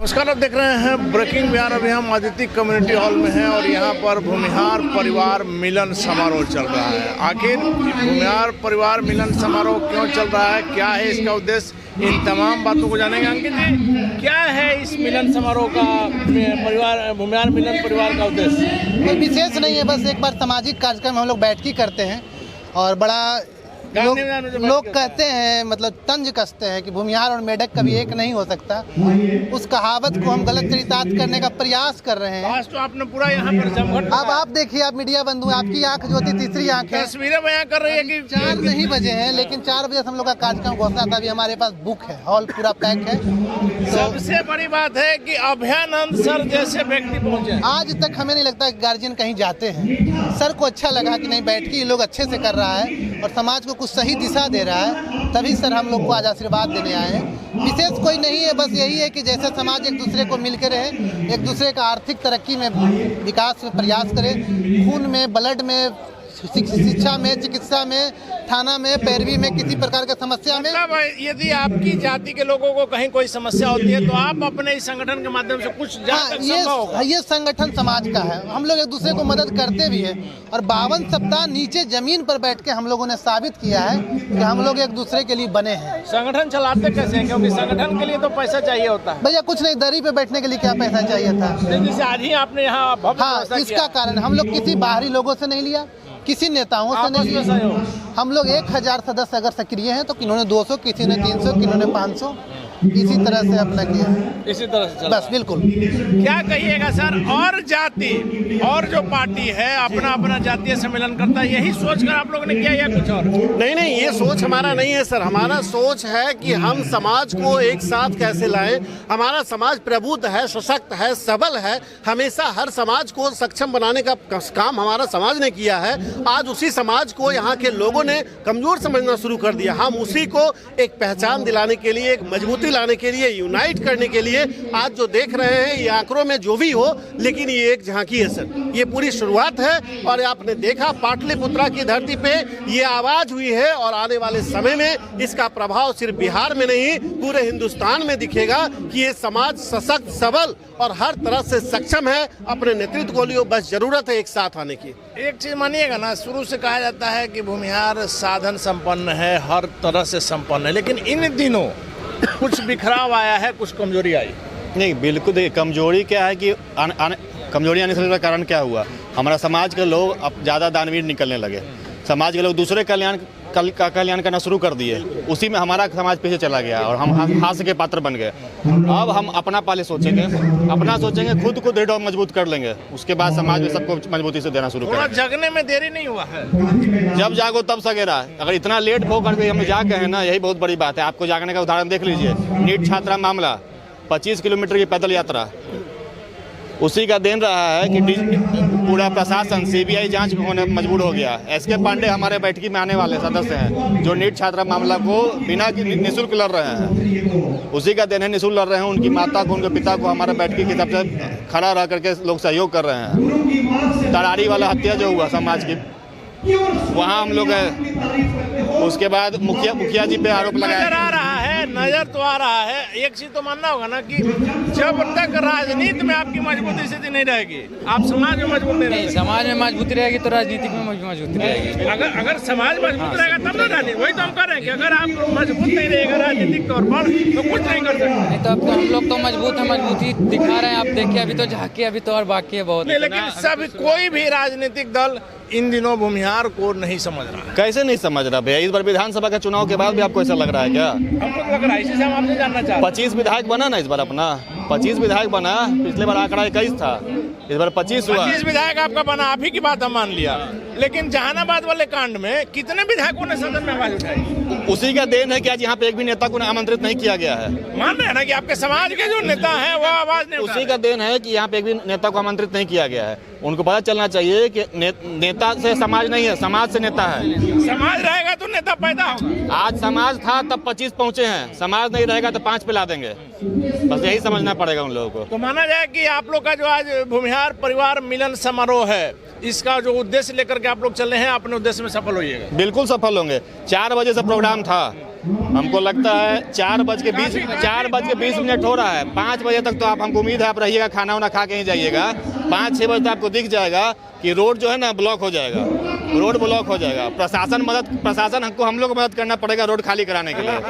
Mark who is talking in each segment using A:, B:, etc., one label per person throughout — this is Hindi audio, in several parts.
A: नमस्कार, आप देख रहे हैं ब्रेकिंग बिहार। अभी हम आदित्य कम्युनिटी हॉल में हैं और यहाँ पर भूमिहार परिवार मिलन समारोह चल रहा है। आखिर भूमिहार परिवार मिलन समारोह क्यों चल रहा है, क्या है इसका उद्देश्य, इन तमाम बातों को जानेंगे। अंकित जी, क्या है इस मिलन समारोह का, परिवार भूमिहार मिलन परिवार का उद्देश्य?
B: कोई विशेष नहीं है, बस एक बार सामाजिक कार्यक्रम हम लोग बैठकी करते हैं और बड़ा लोग कहते हैं, मतलब तंज कसते हैं कि भूमिहार और मेढक कभी एक नहीं हो सकता। उस कहावत को हम गलत चरितार्थ करने का प्रयास कर रहे हैं।
A: आज तो आपने पूरा यहाँ पर जमघट।
B: अब आप देखिए, आप मीडिया बंधु, आपकी आंख जो थी तीसरी आंख है।
A: तस्वीरें बयां कर रही है कि
B: 4 नहीं बजे हैं, लेकिन 4 बजे हम लोग का कार्यक्रम घोषणा था। अभी हमारे पास बुक है, हॉल पूरा पैक है।
A: सबसे बड़ी बात है कि अभयानंद सर जैसे व्यक्ति पहुँचे।
B: आज तक हमें नहीं लगता कि गार्जियन कहीं जाते हैं। सर को अच्छा लगा कि नहीं, बैठकी लोग अच्छे से कर रहा है और समाज को कुछ सही दिशा दे रहा है, तभी सर हम लोग को आज आशीर्वाद देने आए हैं। विशेष कोई नहीं है, बस यही है कि जैसे समाज एक दूसरे को मिलकर रहे, एक दूसरे का आर्थिक तरक्की में, विकास में प्रयास करे, खून में, ब्लड में, शिक्षा में, चिकित्सा में, थाना में, पैरवी में, किसी प्रकार की समस्या में।
A: मतलब यदि आपकी जाति के लोगों को कहीं कोई समस्या होती है तो आप अपने इस संगठन के माध्यम से कुछ
B: ये संगठन समाज का है। हम लोग एक दूसरे को मदद करते भी हैं और 52 सप्ताह नीचे जमीन पर बैठ के हम लोगों ने साबित किया है कि हम लोग एक दूसरे के लिए बने हैं।
A: संगठन चलाते कैसे हैं? क्योंकि संगठन के लिए तो पैसा चाहिए होता है।
B: भैया कुछ नहीं, दरी पे बैठने के लिए क्या पैसा चाहिए था?
A: जैसे आज ही आपने यहाँ,
B: हाँ, इसका कारण हम लोग किसी बाहरी लोगों से नहीं लिया, किसी नेताओं से नहीं लिया। हम लोग 1000 सदस्य अगर सक्रिय हैं तो किन्होंने 200, किसी ने 300, किन्होंने 500, इसी तरह से अपना किया,
A: इसी तरह से
B: बस। बिल्कुल।
A: क्या कहिएगा सर, और जाति और जो पार्टी है अपना अपना जातीय सम्मेलन करता है, यही सोचकर आप लोगों ने किया या कुछ और?
C: नहीं, ये सोच हमारा नहीं है सर। हमारा सोच है कि हम समाज को एक साथ कैसे लाएं। हमारा समाज प्रबुद्ध है, सशक्त है, सबल है। हमेशा हर समाज को सक्षम बनाने का काम हमारा समाज ने किया है। आज उसी समाज को यहाँ के लोगों ने कमजोर समझना शुरू कर दिया। हम उसी को एक पहचान दिलाने के लिए, एक मजबूती लाने के लिए, यूनाइट करने के लिए आज जो देख रहे हैं, ये आंकड़ों में जो भी हो, लेकिन ये एक झांकी है सर। ये पूरी शुरुआत है और आपने देखा पाटलिपुत्रा की धरती पे ये आवाज हुई है और आने वाले समय में इसका प्रभाव सिर्फ बिहार में नहीं, पूरे हिंदुस्तान में दिखेगा कि ये समाज सशक्त, सबल और हर तरह से सक्षम है। अपने नेतृत्व को लिए बस जरूरत है एक साथ आने की।
A: एक चीज मानिएगा ना, शुरू से कहा जाता है कि भूमिहार साधन संपन्न है, हर तरह से संपन्न है, लेकिन इन दिनों कुछ बिखराव आया है, कुछ कमजोरी आई।
D: नहीं, बिल्कुल। देखिए, कमजोरी क्या है कि कमजोरी आने से कारण क्या हुआ, हमारा समाज के लोग अब ज़्यादा दानवीर निकलने लगे। समाज के लोग दूसरे कल्याण करना शुरू कर दिए, उसी में हमारा समाज पीछे चला गया और हम हास्य के पात्र बन गए। अब हम अपना पहले सोचेंगे, अपना सोचेंगे, खुद को दृढ़ और मजबूत कर लेंगे, उसके बाद समाज में सबको मजबूती से देना शुरू करेंगे।
A: जगने में देरी नहीं हुआ है,
D: जब जागो तब सवेरा। अगर इतना लेट हो कर हम जाग गए हैं ना, यही बहुत बड़ी बात है। आपको जागने का उदाहरण देख लीजिए, नीट छात्रा मामला, 25 किलोमीटर की पैदल यात्रा, उसी का देन रहा है कि पूरा प्रशासन सीबीआई जांच होने मजबूर हो गया। एसके पांडे हमारे बैठकी में आने वाले सदस्य हैं, जो नीट छात्रा मामला को बिना निःशुल्क लड़ रहे हैं। उसी का देन है, निःशुल्क लड़ रहे हैं। उनकी माता को, उनके पिता को हमारे बैठकी की तरफ से खड़ा रह करके लोग सहयोग कर रहे हैं। तरारी वाला हत्या जो हुआ समाज की, वहाँ हम लोग उसके बाद मुखिया जी पे आरोप लगाया।
A: नजर तो आ रहा है। एक चीज तो मानना होगा ना कि जब तक राजनीति में आपकी मजबूती स्थिति नहीं रहेगी, आप समाज में मजबूत नहीं रहेगी।
E: समाज में मजबूती रहेगी तो राजनीति में मजबूती रहेगी।
A: अगर समाज मजबूत रहेगा तब ना राजनीति। वही तो हम कर रहे हैं कि अगर आप मजबूत नहीं रहेगा राजनीतिक तौर पर तो कुछ नहीं कर सकते।
E: नहीं तो अब तो हम लोग तो मजबूत है, मजबूती दिखा रहे हैं। आप देखिए, अभी तो झांकी, अभी तो और बाकी है बहुत।
A: लेकिन सब कोई भी राजनीतिक दल इन दिनों भूमिहार को नहीं समझ रहा है।
D: कैसे नहीं समझ रहा भैया? इस बार विधानसभा के चुनाव के बाद भी आपको ऐसा लग रहा है क्या?
A: हमको लग रहा है, इसी से हम आपसे जानना चाहते हैं।
D: 25 विधायक बना ना इस बार, अपना 25 विधायक बना। पिछले बार आंकड़ा 21 था, इस बार 25 हुआ।
A: 25 विधायक आपका बना, आप ही की बात हम मान लिया। लेकिन जहानाबाद वाले कांड में कितने विधायकों ने सदन में आवाज उठाई?
D: उसी का देन है कि आज यहाँ पे एक भी नेता को आमंत्रित नहीं किया गया है।
A: मान रहे हैं ना कि आपके समाज के जो नेता हैं वो आवाज नहीं उठा रहे।
D: उसी का देन है कि यहाँ पे एक भी नेता को आमंत्रित नहीं किया गया है। उनको पता चलना चाहिए कि नेता से समाज नहीं है, समाज से नेता है।
A: समाज रहेगा तो नेता पैदा होगा।
D: आज समाज था तब 25 पहुंचे हैं, समाज नहीं रहेगा तो 5 पे ला देंगे। बस यही समझना पड़ेगा उन लोगों को।
A: तो माना जाए कि आप लोग का जो आज भूमिहार परिवार मिलन समारोह है, इसका जो उद्देश्य लेकर के आप लोग चल रहे हैं, अपने उद्देश्य में सफल होइएगा।
D: बिल्कुल सफल होंगे। 4 बजे से प्रोग्राम था, हमको लगता है 4:20 हो रहा है। 5 बजे तक तो आप, हमको उम्मीद है आप रहिएगा, खाना वाना खा के ही जाइएगा। 5-6 बजे तक आपको दिख जाएगा कि रोड जो है ना ब्लॉक हो जाएगा, रोड ब्लॉक हो जाएगा। प्रशासन हमको, हम लोग को मदद करना पड़ेगा रोड खाली कराने के लिए।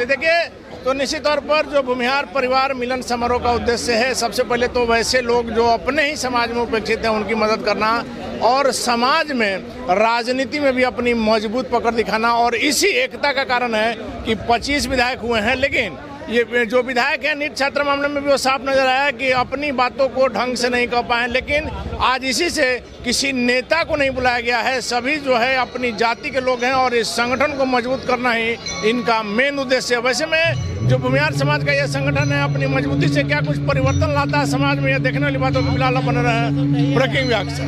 D: देखिए, तो निश्चित तौर पर जो भूमिहार परिवार मिलन समारोह का उद्देश्य है, सबसे पहले तो वैसे लोग जो अपने ही समाज में उपेक्षित हैं उनकी मदद करना, और समाज में राजनीति में भी अपनी मजबूत पकड़ दिखाना। और इसी एकता का कारण है कि 25 विधायक हुए हैं, लेकिन ये जो विधायक हैं नीट छात्र मामले में भी वो साफ नजर आया कि अपनी बातों को ढंग से नहीं कह पाए। लेकिन आज इसी से किसी नेता को नहीं बुलाया गया है, सभी जो है अपनी जाति के लोग हैं और इस संगठन को मजबूत करना ही इनका मेन उद्देश्य है। वैसे में जो भूमिहार समाज का यह संगठन है, अपनी मजबूती से क्या कुछ परिवर्तन लाता है समाज में, यह देखने वाली बातों को फिलहाल बने रहे। ब्रेकिंग व्याख्या।